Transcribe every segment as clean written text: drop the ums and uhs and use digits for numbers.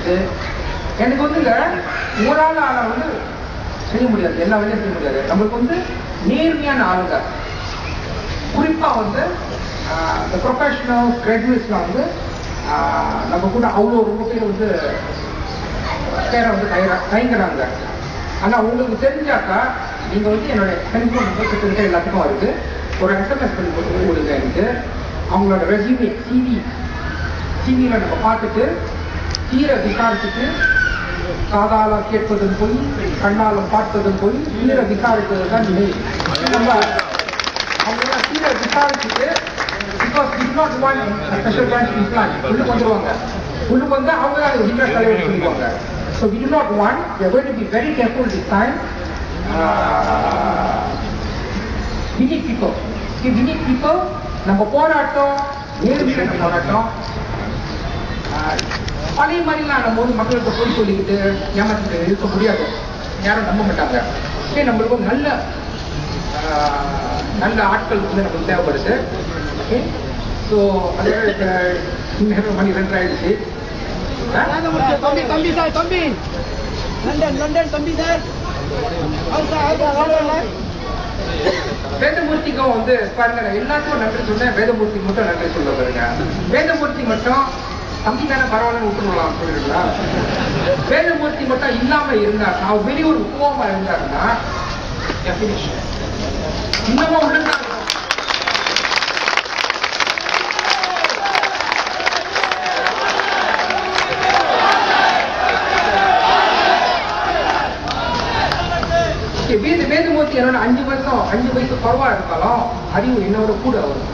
கிடையாது. எனக்கு வந்துங்க ஒரு ஆளை வந்து செய்ய முடியாது, எல்லா வேலையும் செய்ய முடியாது. நம்மளுக்கு வந்து நேர்மையான ஆளுங்க, குறிப்பாக வந்து இந்த ப்ரொஃபஷனல் கிராஜுவேட்ஸ்லாம் வந்து நம்ம கூட அவ்வளோ ரொம்ப பேர் வந்து பேரை வந்து தயங்குறாங்க. ஆனால் உங்களுக்கு தெரிஞ்சாக்கா நீங்கள் வந்து என்னுடைய ஹெல்ப்ஃபோன் நம்பர் கிட்ட எல்லாத்துக்கும் வருது, ஒரு எஸ்எம்எஸ் பண்ணி போட்டு கொடுங்க. எனக்கு அவங்களோட ரெஸ்யூமே சிவியில் நம்ம பார்த்துட்டு தீர விசாரிச்சுட்டு காதால கேட்பதும் போய் கண்ணால பார்ப்பதும் போய் தீர விசாரிப்பது தான் நிலை. நம்ம அவங்களெல்லாம் தீர விசாரிச்சுட்டு because it not one special branch plan உள்ளுக்கு வந்துடுவாங்க. உள்ளுக்கு வந்து அவங்க தான் இன்ட்ரெஸ்ட் தலைவர் சொல்லிடுவாங்க. So we do not want, we are going to be very careful this time. we need people. நம்ம போராட்டம் நேர்மையான போராட்டம். பழைய மாதிரிலாம் நம்ம வந்து மக்களுக்கு போய் சொல்லிக்கிட்டு ஏமாற்றிட்டு இருக்க முடியாது, யாரும் நம்ப மாட்டாங்க. சரி, நம்மளுக்கு நல்ல நல்ல ஆட்கள் வந்து நம்மளுக்கு தேவைப்படுது. ஓகே, ஸோ அதோட நேரம் மணி 2 ஆயிடுச்சு. தம்பி லண்டன் தம்பி சார் வேதமூர்த்திக்கும் வந்து பாருங்க, எல்லாத்துக்கும் நன்றி சொன்னேன், வேதமூர்த்திக்கு மட்டும் நன்றி சொல்ல பாருங்க. வேதமூர்த்தி மட்டும் தம்பி தானே பரவாயில்லன்னு விட்டுருலாம் சொல்லிடுங்களா? வேதமூர்த்தி மட்டும் இல்லாம இருந்தாருன்னா, வெளியூர் உபமா இருந்தாருன்னா இன்னமும் உள்ள வேதமூர்த்தி என்னோட 5 வயசு குறைவா இருந்தாலும் அறிவு என்னோட கூட வரும்.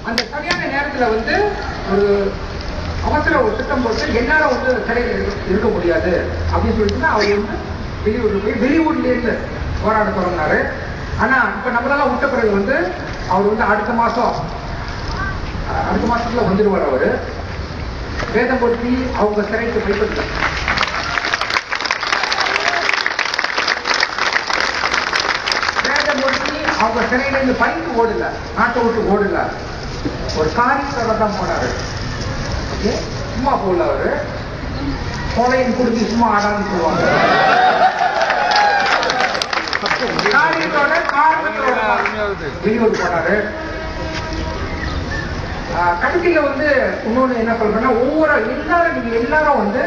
அந்த சரியான நேரத்துல வந்து ஒரு அவசர ஒரு திட்டம் போட்டு என்னால வந்து சிறையில் இருக்க முடியாது அப்படின்னு சொல்லிட்டு அவர் வந்து வெளியூர்ல போய் வெளியூர்ல இருந்து போராட தொடங்கினாரு. ஆனா இப்ப நம்மளால விட்ட பிறகு வந்து அவர் வந்து அடுத்த மாசத்துல வந்துடுவார். அவரு வேதமூர்த்தி அவங்க சிறைக்கு போயிட்டு அவங்க சிறையிலிருந்து பைக்கு ஓடல, நாட்டை விட்டு ஓடல, ஒரு காரியத்தோட தான் போனாரு. சும்மா போடல, அவரு கொலையின் குடும்பி சும்மா ஆடான்னு சொல்லுவாங்க. காரியத்தோட காரணத்தோட வெளியூர் போனாரு. கடைசியில வந்து இன்னொன்னு என்ன சொல்றேன்னா, நீங்க எல்லாரும் வந்து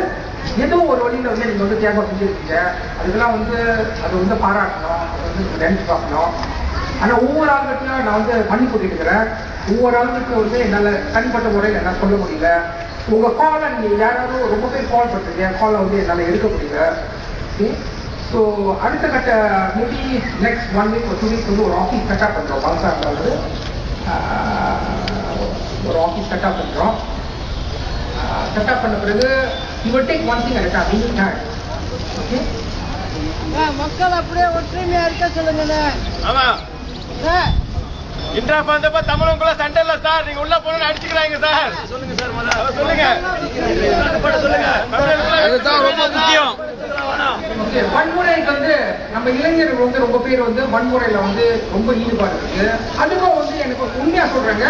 ஏதோ ஒரு வழியில வந்து நீங்க வந்து தியாகம் செஞ்சிருக்கீங்க. அதுக்கெல்லாம் வந்து அது வந்து பாராட்டணும், அது வந்து நினைச்சு பார்க்கணும். ஆனா ஒவ்வொரு ஆளுகிட்டையும் நான் வந்து பண்ணி போட்டுட்டு இருக்கிறேன். ஒவ்வொரு ஆளுக்கு வந்து என்னால தனிப்பட்ட முறையில் என்ன சொல்ல முடியல. உங்க காலை நீங்க யாராவது ரொம்ப பேர் கால் பண்றீங்க, காலை வந்து என்னால எடுக்க முடியல. ஸோ அடுத்த கட்ட மேபி நெக்ஸ்ட் 1 வீக் ஒரு 2 வீக் வந்து ஒரு ஆஃபீஸ் செட்டப் பண்றோம். பால்சாரில் வந்து ஒரு ஆஃபீஸ் செட்டப் பண்றோம். செட்டப் பண்ண பிறகு you will take one thing at a time. We need time. Okay? மக்கள் அப்படியே ஒற்றுமையா இருக்க சொல்லுங்க. ஆமா, இன்ட்ரா வந்தப்ப தமிழங்குள்ள சண்டை இல்ல சார், நீங்க உள்ள போன அடிச்சுக்கிறாங்க சார். சொல்லுங்க சார், சொல்லுங்க. அதுதான் ரொம்ப முக்கியம். வன்முறைக்கு வந்து நம்ம இளைஞர்கள் வந்து ரொம்ப பேர் வந்து வன்முறையில வந்து ரொம்ப ஈடுபாடு இருக்கு. அதுக்கும் வந்து எனக்கு உண்மையா சொல்றேங்க,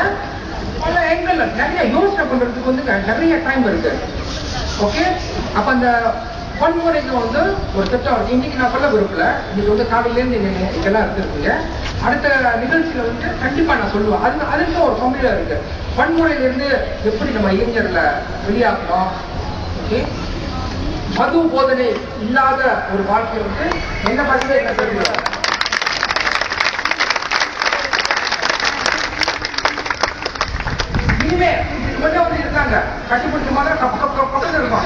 பல எங்கள் நிறைய யோசனை பண்றதுக்கு வந்து நிறைய டைம் இருக்கு. ஓகே, அப்ப அந்த வன்முறைக்கு வந்து ஒரு திட்டம் இருக்கு. இன்னைக்கு நான் சொல்ல விரும்பல, இன்னைக்கு வந்து காலையிலேருந்து இதெல்லாம் இருந்திருக்கீங்க. அடுத்த நிகழ்ச்சியில வந்து கண்டிப்பா நான் சொல்லுவேன். அதுக்கு ஒரு கம்பெனியா இருக்கு, வன்முறையிலிருந்து எப்படி நம்ம இளைஞர்களை வெளியாக்கணும். ஓகே, மது போதனை இல்லாத ஒரு வாழ்க்கை வந்து என்ன பண்ணுறது என்ன தெரியும். இனிமே கொஞ்சம் வந்து இருக்காங்க கட்டிப்பிடிச்ச மாதிரி கப்பு இருக்கும்.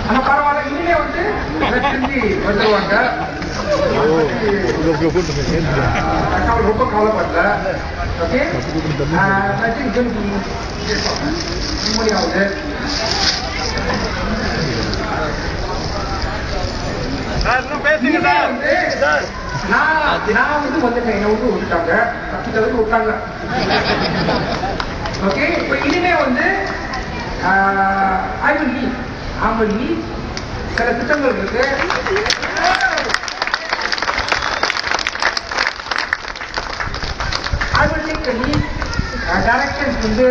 ஆனா பரவாயில்ல, இனிமே வந்து செஞ்சு வந்துருவாங்க. ரொம்ப கவலைப்படல. ஓகே, முடியாது. நான் வந்து வந்துட்டேன், என்னை விட்டுட்டாங்க, தப்பித்தவங்க விட்டாங்க. ஓகே, இப்ப இனிமே வந்து I will leave. சில திட்டங்கள் இருக்கு. I will take the lead. Directions வந்து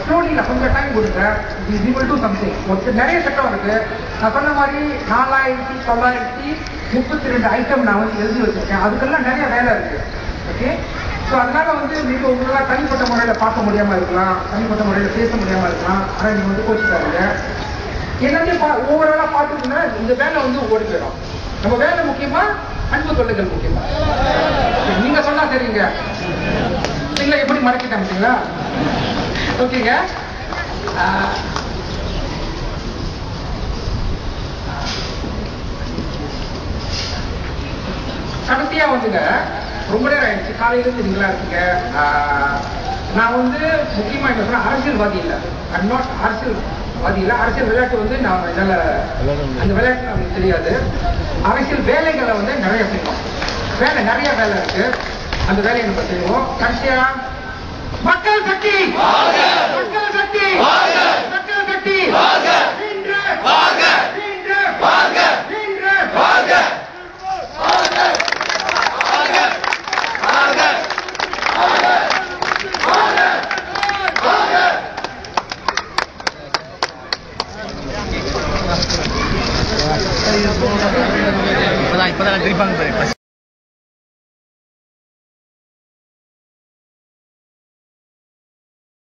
ஸ்லோலி நான் கொஞ்சம் டைம் கொடுத்தேன். We will do something. நிறைய சட்டம் இருக்கு. நான் சொன்ன மாதிரி 4932 ஐட்டம் நான் வந்து எழுதி வச்சிருக்கேன். அதுக்கெல்லாம் நிறைய வேலை இருக்கு. ஓகே, ஸோ அதனால வந்து நீங்க உங்களால் தனிப்பட்ட முறையில் பார்க்க முடியாம இருக்கலாம், தனிப்பட்ட முறையில் பேச முடியாம இருக்கலாம். ஆனால் நீங்க வந்து கோச்சிக்காதீங்க. எல்லாத்தையும் ஓவராலா பார்த்துட்டுன்னா இந்த வேலை வந்து ஓடி போயிடும். நம்ம வேலை முக்கியமா, அன்பு தொல்லைகள் முக்கியமா? நீங்க சொன்னா சரிங்க. நீங்களா எப்படி மறைக்கிட்டீங்களா? ஓகேங்க. கடைசியா வந்துங்க, ரொம்ப நேரம் ஆயிடுச்சு. காலையிலிருந்து நீங்களா இருக்கீங்க. நான் வந்து முக்கியமா என்ன சொன்னா, அரசியல்வாதி இல்லை. ஐம் நாட் அரசியல்வாதி இல்லை. அரசியல் விளையாட்டு வந்து நான் என்னால அந்த விளையாட்டு நமக்கு தெரியாது. அரசியல் வேலைகளை வந்து நிறைய செய்வோம். நிறைய வேலை இருக்கு. அந்த வேலையை நம்ம செய்வோம். கடைசியா மக்கள் சக்தி, மக்கள் சக்தி, மக்கள் சக்தி இன்று இன்று இன்று இப்பதான் கிரிப்பாங்க.